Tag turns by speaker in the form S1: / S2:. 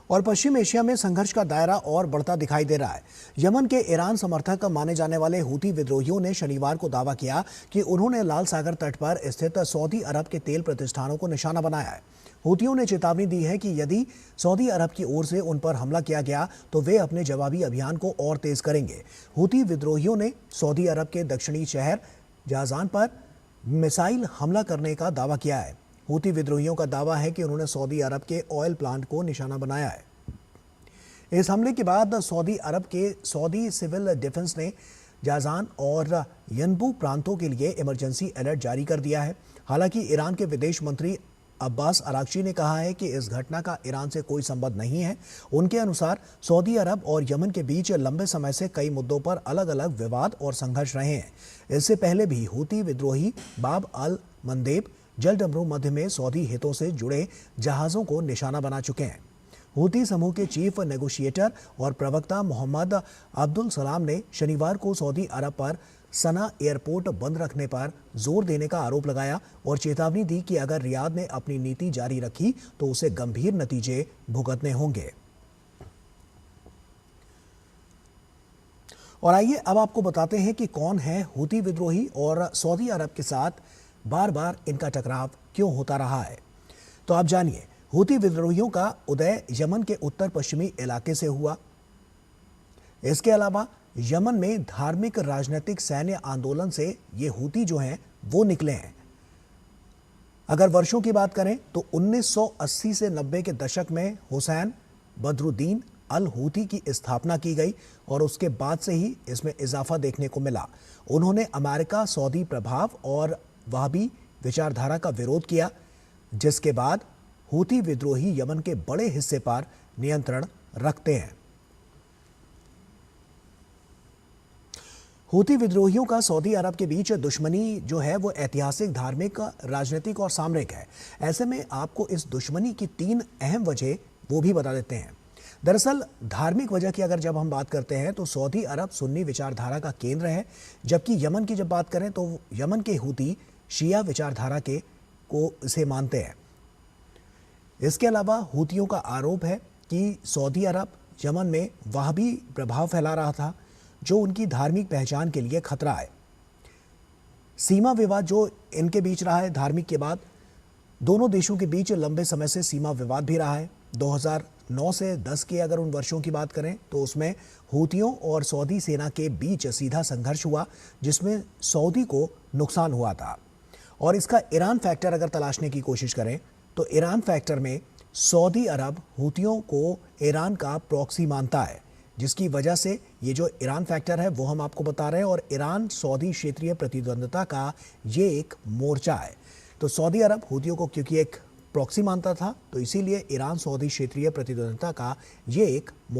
S1: और पश्चिम एशिया में संघर्ष का दायरा और बढ़ता दिखाई दे रहा है। यमन के ईरान समर्थक माने जाने वाले हूती विद्रोहियों ने शनिवार को दावा किया कि उन्होंने लाल सागर तट पर स्थित सऊदी अरब के तेल प्रतिष्ठानों को निशाना बनाया है। हूतियों ने चेतावनी दी है कि यदि सऊदी अरब की ओर से उन पर हमला किया गया तो वे अपने जवाबी अभियान को और तेज करेंगे। हूती विद्रोहियों ने सऊदी अरब के दक्षिणी शहर जाजान पर मिसाइल हमला करने का दावा किया है। हूती विद्रोहियों का दावा है कि उन्होंने सऊदी अरब के ऑयल प्लांट को निशाना बनाया है। इस हमले के बाद सऊदी अरब के सऊदी सिविल डिफेंस ने जाजान और यनबू प्रांतों के लिए इमरजेंसी अलर्ट जारी कर दिया है। हालांकि ईरान के विदेश मंत्री अब्बास अरागची ने कहा है कि इस घटना का ईरान से कोई संबंध नहीं है। उनके अनुसार सऊदी अरब और यमन के बीच लंबे समय से कई मुद्दों पर अलग अलग विवाद और संघर्ष रहे हैं। इससे पहले भी हूती विद्रोही बाब अल मंदेब जलडमरू मध्य में सऊदी हितों से जुड़े जहाज़ों को निशाना बना चुके हैं। हूती समूह के चीफ नेगोशिएटर और प्रवक्ता मोहम्मद अब्दुल सलाम ने शनिवार को सऊदी अरब पर सना एयरपोर्ट बंद रखने पर जोर देने का आरोप लगाया और चेतावनी दी कि अगर रियाद ने अपनी नीति जारी रखी तो उसे गंभीर नतीजे भुगतने होंगे। और आइए अब आपको बताते हैं कि कौन है हूती विद्रोही और सऊदी अरब के साथ बार बार इनका टकराव क्यों होता रहा है। तो आप जानिए, हूती विद्रोहियों का उदय यमन के उत्तर पश्चिमी इलाके से हुआ। इसके अलावा यमन में धार्मिक राजनीतिक सैन्य आंदोलन से ये हूती जो हैं वो निकले हैं। अगर वर्षों की बात करें तो 1980 से 90 के दशक में हुसैन बदरुद्दीन अल हूती की स्थापना की गई और उसके बाद से ही इसमें इजाफा देखने को मिला। उन्होंने अमेरिका, सऊदी प्रभाव और वहाबी विचारधारा का विरोध किया, जिसके बाद हूती विद्रोही यमन के बड़े हिस्से पर नियंत्रण रखते हैं। हूती विद्रोहियों का सऊदी अरब के बीच दुश्मनी जो है वो ऐतिहासिक, धार्मिक, राजनीतिक और सामरिक है। ऐसे में आपको इस दुश्मनी की 3 अहम वजह वो भी बता देते हैं। दरअसल धार्मिक वजह की अगर जब हम बात करते हैं तो सऊदी अरब सुन्नी विचारधारा का केंद्र है, जबकि यमन की जब बात करें तो यमन के हूती शिया विचारधारा के को इसे मानते हैं। इसके अलावा हूतियों का आरोप है कि सऊदी अरब यमन में वहाबी प्रभाव फैला रहा था, जो उनकी धार्मिक पहचान के लिए खतरा है। सीमा विवाद जो इनके बीच रहा है धार्मिक के बाद, दोनों देशों के बीच लंबे समय से सीमा विवाद भी रहा है। 2009 से 10 के अगर उन वर्षों की बात करें तो उसमें हूतियों और सऊदी सेना के बीच सीधा संघर्ष हुआ, जिसमें सऊदी को नुकसान हुआ था। और इसका ईरान फैक्टर अगर तलाशने की कोशिश करें तो ईरान फैक्टर में सऊदी अरब हूतियों को ईरान का प्रॉक्सी मानता है, जिसकी वजह से ये जो ईरान फैक्टर है वो हम आपको बता रहे हैं। और ईरान सऊदी क्षेत्रीय प्रतिद्वंद्विता का ये एक मोर्चा है। तो सऊदी अरब हूतियों को क्योंकि एक प्रॉक्सी मानता था, तो इसीलिए ईरान सऊदी क्षेत्रीय प्रतिद्वंद्विता का ये एक